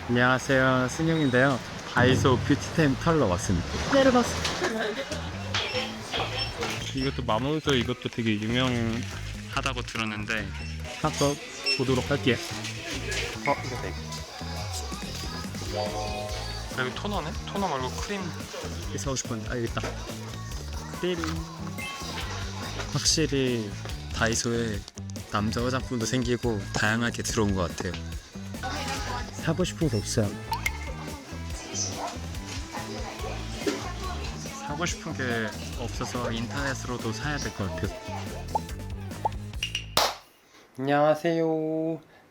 안녕하세요, 승용인데요. 다이소 뷰티템 털러 왔습니다. 내려봤어. 이것도 마몬스, 이것도 되게 유명하다고 들었는데 한번 보도록 할게요. 이거다 이거. 여기 토너네? 토너 말고 크림 사고 싶었는데 알겠다. 크림. 확실히 다이소에 남자 화장품도 생기고 다양하게 들어온 것 같아요. 사고 싶은 게 없어요. 사고 싶은 게 없어서 인터넷으로도 사야 될 것 같아요.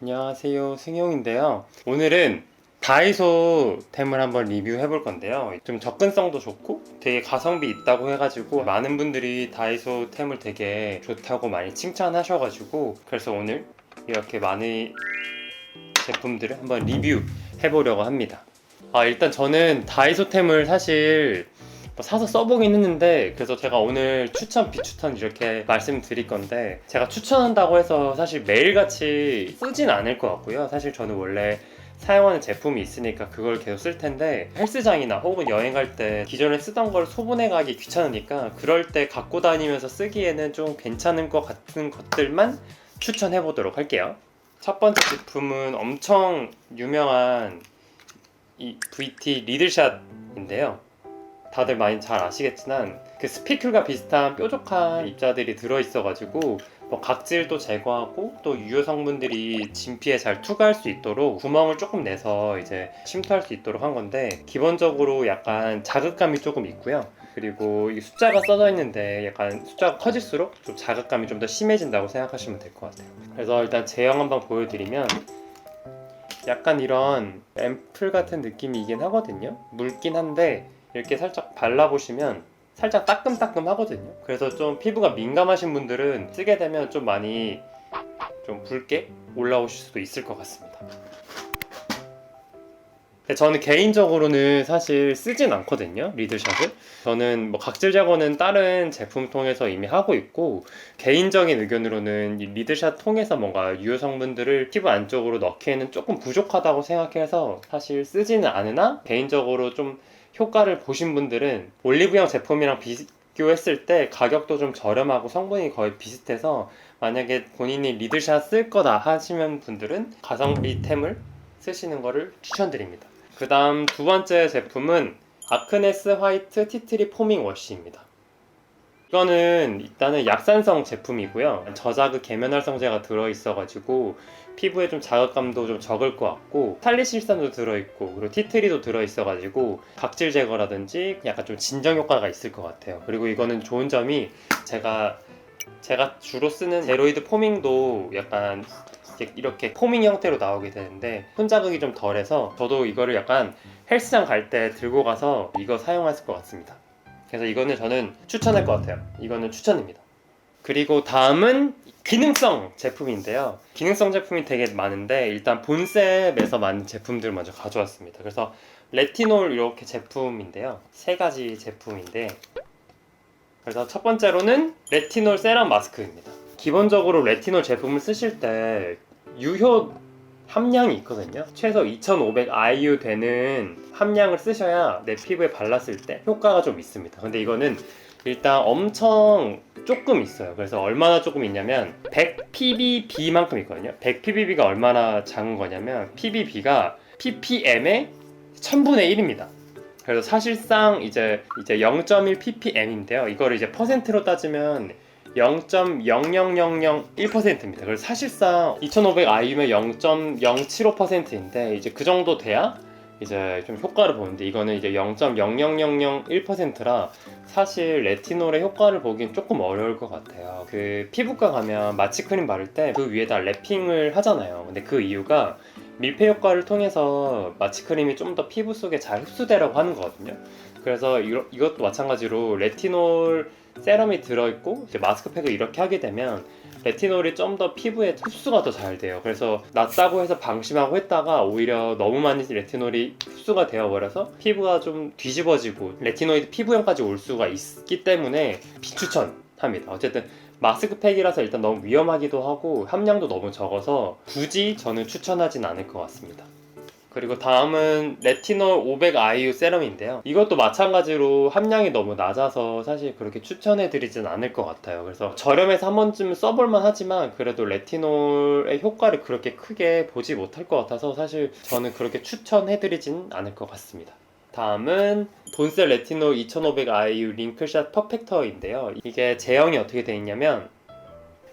안녕하세요, 승용인데요. 오늘은 다이소 템을 한번 리뷰해 볼 건데요. 좀 접근성도 좋고 되게 가성비 있다고 해가지고 많은 분들이 다이소 템을 되게 좋다고 많이 칭찬하셔가지고 그래서 오늘 이렇게 많은 제품들을 한번 리뷰해 보려고 합니다. 일단 저는 다이소템을 사실 사서 써보긴 했는데, 그래서 제가 오늘 추천, 비추천 이렇게 말씀드릴 건데, 제가 추천한다고 해서 사실 매일같이 쓰진 않을 것 같고요. 사실 저는 원래 사용하는 제품이 있으니까 그걸 계속 쓸 텐데, 헬스장이나 혹은 여행 갈 때 기존에 쓰던 걸 소분해 가기 귀찮으니까 그럴 때 갖고 다니면서 쓰기에는 좀 괜찮은 것 같은 것들만 추천해 보도록 할게요. 첫 번째 제품은 엄청 유명한 이 VT 리들샷인데요. 다들 많이 잘 아시겠지만 그 스피큘과 비슷한 뾰족한 입자들이 들어있어가지고 뭐 각질도 제거하고 또 유효 성분들이 진피에 잘 투과할 수 있도록 구멍을 조금 내서 이제 침투할 수 있도록 한 건데, 기본적으로 약간 자극감이 조금 있고요. 그리고 이 숫자가 써져 있는데 약간 숫자가 커질수록 좀 자극감이 좀 더 심해진다고 생각하시면 될 것 같아요. 그래서 일단 제형 한번 보여드리면 약간 이런 앰플 같은 느낌이긴 하거든요. 묽긴 한데 이렇게 살짝 발라보시면 살짝 따끔따끔 하거든요. 그래서 좀 피부가 민감하신 분들은 쓰게 되면 좀 많이 좀 붉게 올라오실 수도 있을 것 같습니다. 저는 개인적으로는 사실 쓰진 않거든요, 리들샷을. 저는 뭐 각질 제거는 다른 제품 통해서 이미 하고 있고, 개인적인 의견으로는 이 리들샷 통해서 뭔가 유효 성분들을 피부 안쪽으로 넣기에는 조금 부족하다고 생각해서 사실 쓰지는 않으나, 개인적으로 좀 효과를 보신 분들은 올리브영 제품이랑 비교했을 때 가격도 좀 저렴하고 성분이 거의 비슷해서 만약에 본인이 리들샷 쓸 거다 하시는 분들은 가성비템을 쓰시는 거를 추천드립니다. 그 다음 두 번째 제품은 아크네스 화이트 티트리 포밍 워시입니다. 이거는 일단은 약산성 제품이고요. 저자극 계면활성제가 들어있어가지고 피부에 좀 자극감도 좀 적을 것 같고, 살리실산도 들어있고, 그리고 티트리도 들어있어가지고 각질 제거라든지 약간 좀 진정 효과가 있을 것 같아요. 그리고 이거는 좋은 점이 제가 주로 쓰는 제로이드 포밍도 약간 이렇게 포밍 형태로 나오게 되는데 손자극이 좀 덜해서 저도 이거를 약간 헬스장 갈 때 들고 가서 이거 사용했을 것 같습니다. 그래서 이거는 저는 추천할 것 같아요. 이거는 추천입니다. 그리고 다음은 기능성 제품인데요. 기능성 제품이 되게 많은데 일단 본셉에서 만든 제품들을 먼저 가져왔습니다. 그래서 레티놀 이렇게 제품인데요. 세 가지 제품인데, 그래서 첫 번째로는 레티놀 세럼 마스크입니다. 기본적으로 레티놀 제품을 쓰실 때 유효 함량이 있거든요. 최소 2500 IU 되는 함량을 쓰셔야 내 피부에 발랐을 때 효과가 좀 있습니다. 근데 이거는 일단 엄청 조금 있어요. 그래서 얼마나 조금 있냐면 100 ppb만큼 있거든요. 100 ppb가 얼마나 작은 거냐면 ppb가 ppm의 1000분의 1입니다. 그래서 사실상 이제 0.1 ppm인데요. 이거를 이제 퍼센트로 따지면 0.00001%입니다. 그래서 사실상 2500 IU면 0.075%인데 이제 그 정도 돼야 이제 좀 효과를 보는데, 이거는 이제 0.00001%라 사실 레티놀의 효과를 보기엔 조금 어려울 것 같아요. 그 피부과 가면 마취크림 바를 때 그 위에다 랩핑을 하잖아요. 근데 그 이유가 밀폐 효과를 통해서 마취크림이 좀 더 피부 속에 잘 흡수되라고 하는 거거든요. 그래서 이것도 마찬가지로 레티놀 세럼이 들어있고 이제 마스크팩을 이렇게 하게 되면 레티놀이 좀 더 피부에 흡수가 더 잘 돼요. 그래서 낫다고 해서 방심하고 했다가 오히려 너무 많이 레티놀이 흡수가 되어버려서 피부가 좀 뒤집어지고 레티노이드 피부염까지 올 수가 있기 때문에 비추천합니다. 어쨌든 마스크팩이라서 일단 너무 위험하기도 하고 함량도 너무 적어서 굳이 저는 추천하진 않을 것 같습니다. 그리고 다음은 레티놀 500IU 세럼인데요. 이것도 마찬가지로 함량이 너무 낮아서 사실 그렇게 추천해드리진 않을 것 같아요. 그래서 저렴해서 한 번쯤 써볼만 하지만 그래도 레티놀의 효과를 그렇게 크게 보지 못할 것 같아서 사실 저는 그렇게 추천해드리진 않을 것 같습니다. 다음은 본셀 레티놀 2500IU 링클샷 퍼펙터인데요. 이게 제형이 어떻게 되어 있냐면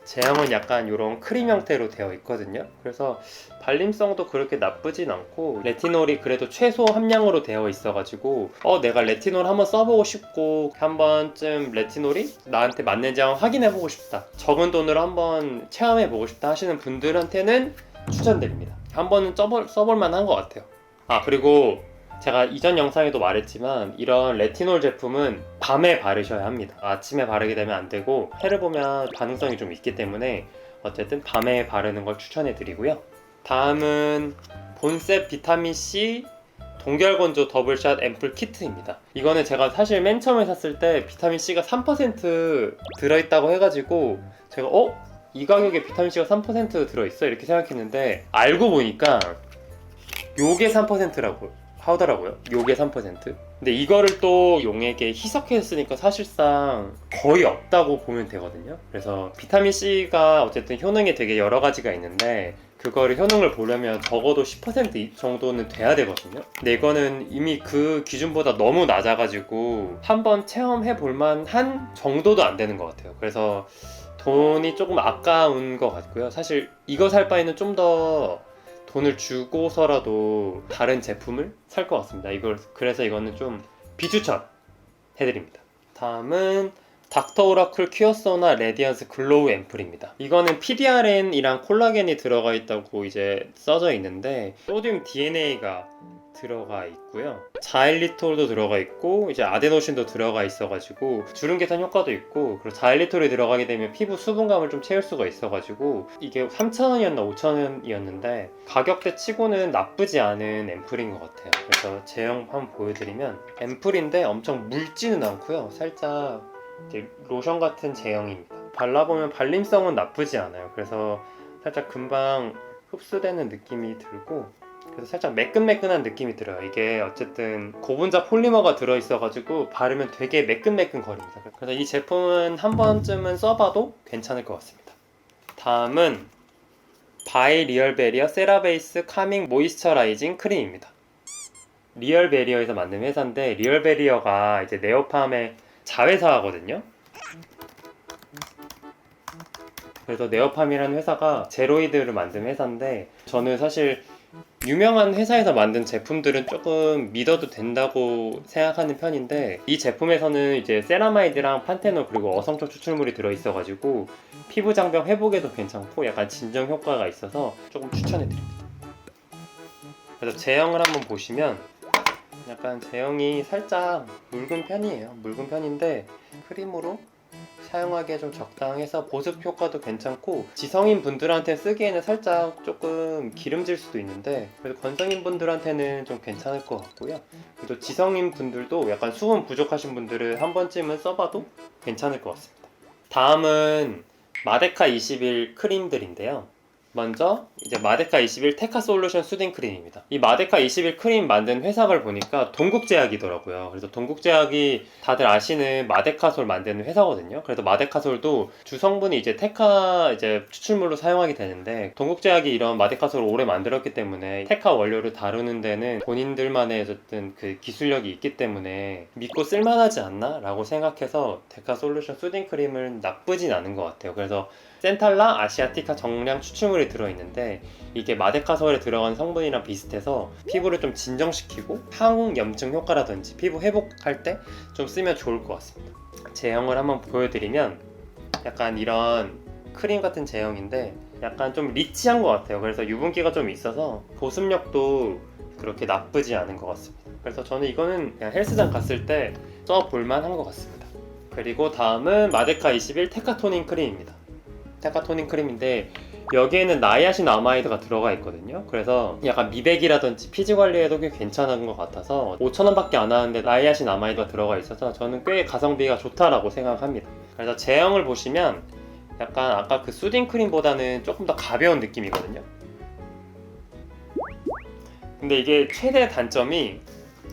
제형은 약간 이런 크림 형태로 되어 있거든요. 그래서 발림성도 그렇게 나쁘진 않고 레티놀이 그래도 최소 함량으로 되어 있어가지고 내가 레티놀 한번 써보고 싶고 한 번쯤 레티놀이 나한테 맞는지 한번 확인해보고 싶다, 적은 돈으로 한번 체험해보고 싶다 하시는 분들한테는 추천드립니다. 한 번은 써볼 만한 것 같아요. 그리고 제가 이전 영상에도 말했지만 이런 레티놀 제품은 밤에 바르셔야 합니다. 아침에 바르게 되면 안 되고 해를 보면 반응성이 좀 있기 때문에 어쨌든 밤에 바르는 걸 추천해 드리고요. 다음은 본셉 비타민C 동결건조 더블샷 앰플 키트입니다. 이거는 제가 사실 맨 처음에 샀을 때 비타민C가 3% 들어있다고 해가지고 제가 이 가격에 비타민C가 3% 들어있어? 이렇게 생각했는데 알고 보니까 요게 3%라고 하더라고요. 요게 3%. 근데 이거를 또 용액에 희석해서 쓰니까 사실상 거의 없다고 보면 되거든요. 그래서 비타민C가 어쨌든 효능이 되게 여러 가지가 있는데 그거를 효능을 보려면 적어도 10% 정도는 돼야 되거든요. 근데 이거는 이미 그 기준보다 너무 낮아가지고 한번 체험해 볼만한 정도도 안 되는 것 같아요. 그래서 돈이 조금 아까운 것 같고요. 사실 이거 살 바에는 좀 더 돈을 주고서라도 다른 제품을 살 것 같습니다. 그래서 이거는 좀 비추천 해드립니다. 다음은 닥터 오라클 큐어소나 레디언스 글로우 앰플입니다. 이거는 PDRN이랑 콜라겐이 들어가 있다고 이제 써져 있는데 소듐 DNA가 들어가 있고요. 자일리톨도 들어가 있고 이제 아데노신도 들어가 있어가지고 주름 개선 효과도 있고, 그리고 자일리톨이 들어가게 되면 피부 수분감을 좀 채울 수가 있어가지고 이게 3,000원이었나 5,000원이었는데 가격대 치고는 나쁘지 않은 앰플인 것 같아요. 그래서 제형 한번 보여드리면 앰플인데 엄청 묽지는 않고요. 살짝 이제 로션 같은 제형입니다. 발라보면 발림성은 나쁘지 않아요. 그래서 살짝 금방 흡수되는 느낌이 들고 그래서 살짝 매끈매끈한 느낌이 들어요. 이게 어쨌든 고분자 폴리머가 들어있어가지고 바르면 되게 매끈매끈 거립니다. 그래서 이 제품은 한 번쯤은 써봐도 괜찮을 것 같습니다. 다음은 바이 리얼베리어 세라베이스 카밍 모이스처라이징 크림입니다. 리얼베리어에서 만든 회사인데 리얼베리어가 이제 네오팜의 자회사거든요. 그래서 네오팜이라는 회사가 제로이드를 만든 회사인데 저는 사실 유명한 회사에서 만든 제품들은 조금 믿어도 된다고 생각하는 편인데 이 제품에서는 이제 세라마이드랑 판테놀 그리고 어성초 추출물이 들어있어가지고 피부 장벽 회복에도 괜찮고 약간 진정 효과가 있어서 조금 추천해드립니다. 그래서 제형을 한번 보시면 약간 제형이 살짝 묽은 편이에요. 묽은 편인데 크림으로 사용하기에 좀 적당해서 보습 효과도 괜찮고 지성인 분들한테 쓰기에는 살짝 조금 기름질 수도 있는데 그래도 건성인 분들한테는 좀 괜찮을 것 같고요. 그래도 지성인 분들도 약간 수분 부족하신 분들은 한 번쯤은 써봐도 괜찮을 것 같습니다. 다음은 마데카 21 크림들인데요. 먼저 이제 마데카 21 테카 솔루션 수딩 크림입니다. 이 마데카 21 크림 만든 회사를 보니까 동국제약이더라고요. 그래서 동국제약이 다들 아시는 마데카솔 만드는 회사거든요. 그래서 마데카솔도 주성분이 이제 테카 이제 추출물로 사용하게 되는데 동국제약이 이런 마데카솔을 오래 만들었기 때문에 테카 원료를 다루는 데는 본인들만의 어쨌든 그 기술력이 있기 때문에 믿고 쓸만하지 않나? 라고 생각해서 테카 솔루션 수딩 크림은 나쁘진 않은 것 같아요. 그래서 센탈라 아시아티카 정량 추출물이 들어있는데 이게 마데카솔에 들어간 성분이랑 비슷해서 피부를 좀 진정시키고 항염증 효과라든지 피부 회복할 때 좀 쓰면 좋을 것 같습니다. 제형을 한번 보여드리면 약간 이런 크림 같은 제형인데 약간 좀 리치한 것 같아요. 그래서 유분기가 좀 있어서 보습력도 그렇게 나쁘지 않은 것 같습니다. 그래서 저는 이거는 그냥 헬스장 갔을 때 써볼만 한 것 같습니다. 그리고 다음은 마데카 21 테카토닝 크림입니다. 테카토닝 크림인데 여기에는 나이아신 아마이드가 들어가 있거든요. 그래서 약간 미백이라든지 피지 관리에도 꽤 괜찮은 것 같아서 5,000원밖에 안 하는데 나이아신 아마이드가 들어가 있어서 저는 꽤 가성비가 좋다라고 생각합니다. 그래서 제형을 보시면 약간 아까 그 수딩 크림보다는 조금 더 가벼운 느낌이거든요. 근데 이게 최대 단점이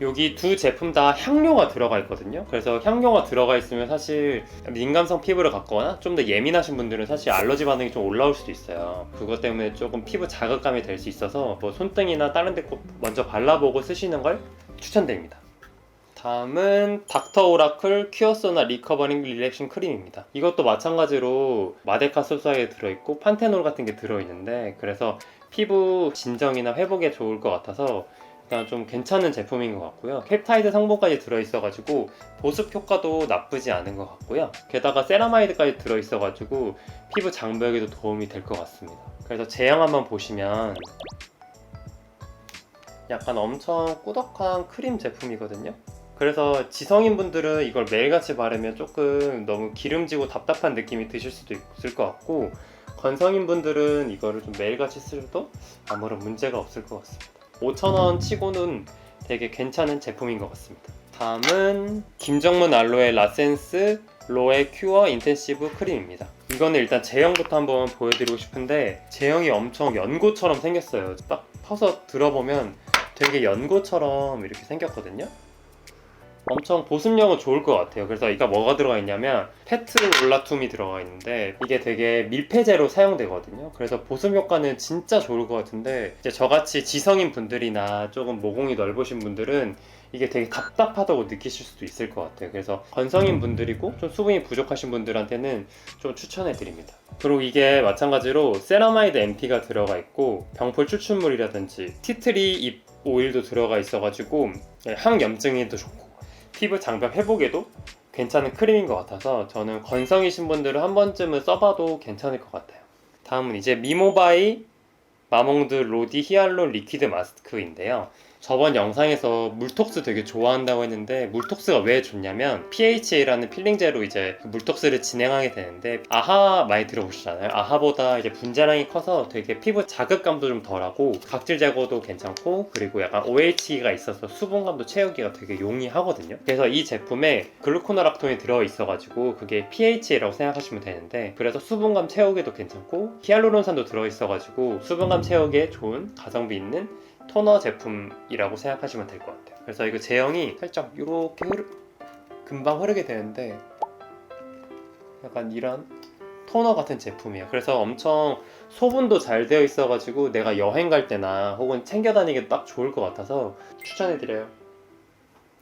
여기 두 제품 다 향료가 들어가 있거든요. 그래서 향료가 들어가 있으면 사실 민감성 피부를 갖거나 좀 더 예민하신 분들은 사실 알러지 반응이 좀 올라올 수도 있어요. 그것 때문에 조금 피부 자극감이 될 수 있어서 뭐 손등이나 다른 데 꼭 먼저 발라보고 쓰시는 걸 추천드립니다. 다음은 닥터 오라클 큐어소나 리커버링 릴렉싱 크림입니다. 이것도 마찬가지로 마데카 소스에 들어있고 판테놀 같은 게 들어있는데, 그래서 피부 진정이나 회복에 좋을 것 같아서 일단 좀 괜찮은 제품인 것 같고요. 펩타이드 성분까지 들어있어가지고 보습 효과도 나쁘지 않은 것 같고요. 게다가 세라마이드까지 들어있어가지고 피부 장벽에도 도움이 될 것 같습니다. 그래서 제형 한번 보시면 약간 엄청 꾸덕한 크림 제품이거든요. 그래서 지성인 분들은 이걸 매일같이 바르면 조금 너무 기름지고 답답한 느낌이 드실 수도 있을 것 같고, 건성인 분들은 이거를 좀 매일같이 쓰셔도 아무런 문제가 없을 것 같습니다. 5,000원 치고는 되게 괜찮은 제품인 것 같습니다. 다음은 김정문 알로에 라센스 로에 큐어 인텐시브 크림입니다. 이거는 일단 제형부터 한번 보여드리고 싶은데, 제형이 엄청 연고처럼 생겼어요. 딱 퍼서 들어보면 되게 연고처럼 이렇게 생겼거든요. 엄청 보습력은 좋을 것 같아요. 그래서 이가 뭐가 들어가 있냐면 페트롤라툼이 들어가 있는데, 이게 되게 밀폐제로 사용되거든요. 그래서 보습 효과는 진짜 좋을 것 같은데, 이제 저같이 지성인 분들이나 조금 모공이 넓으신 분들은 이게 되게 답답하다고 느끼실 수도 있을 것 같아요. 그래서 건성인 분들이고 좀 수분이 부족하신 분들한테는 좀 추천해 드립니다. 그리고 이게 마찬가지로 세라마이드 MP가 들어가 있고 병풀 추출물이라든지 티트리 잎 오일도 들어가 있어가지고 항염증에도 좋고 피부 장벽 회복에도 괜찮은 크림인 것 같아서 저는 건성이신 분들은 한 번쯤은 써봐도 괜찮을 것 같아요. 다음은 이제 미모바이 마몽드 로디 히알론 리퀴드 마스크인데요. 저번 영상에서 물톡스 되게 좋아한다고 했는데, 물톡스가 왜 좋냐면 PHA라는 필링제로 이제 물톡스를 진행하게 되는데, 아하 많이 들어보시잖아요. 아하보다 이제 분자량이 커서 되게 피부 자극감도 좀 덜하고 각질 제거도 괜찮고, 그리고 약간 OH가 있어서 수분감도 채우기가 되게 용이하거든요. 그래서 이 제품에 글루코나락톤이 들어있어가지고 그게 PHA라고 생각하시면 되는데, 그래서 수분감 채우기도 괜찮고 히알루론산도 들어있어가지고 수분감 채우기에 좋은 가성비 있는 토너 제품이라고 생각하시면 될 것 같아요. 그래서 이거 제형이 살짝 이렇게 금방 흐르게 되는데 약간 이런 토너 같은 제품이에요. 그래서 엄청 소분도 잘 되어 있어가지고 내가 여행 갈 때나 혹은 챙겨 다니기 딱 좋을 것 같아서 추천해드려요.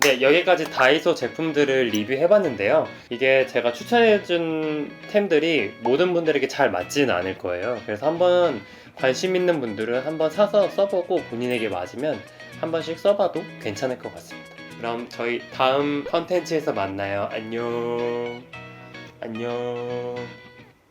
네, 여기까지 다이소 제품들을 리뷰해봤는데요. 이게 제가 추천해준 템들이 모든 분들에게 잘 맞지는 않을 거예요. 그래서 한번 관심 있는 분들은 한번 사서 써보고 본인에게 맞으면 한 번씩 써봐도 괜찮을 것 같습니다. 그럼 저희 다음 컨텐츠에서 만나요. 안녕. 안녕.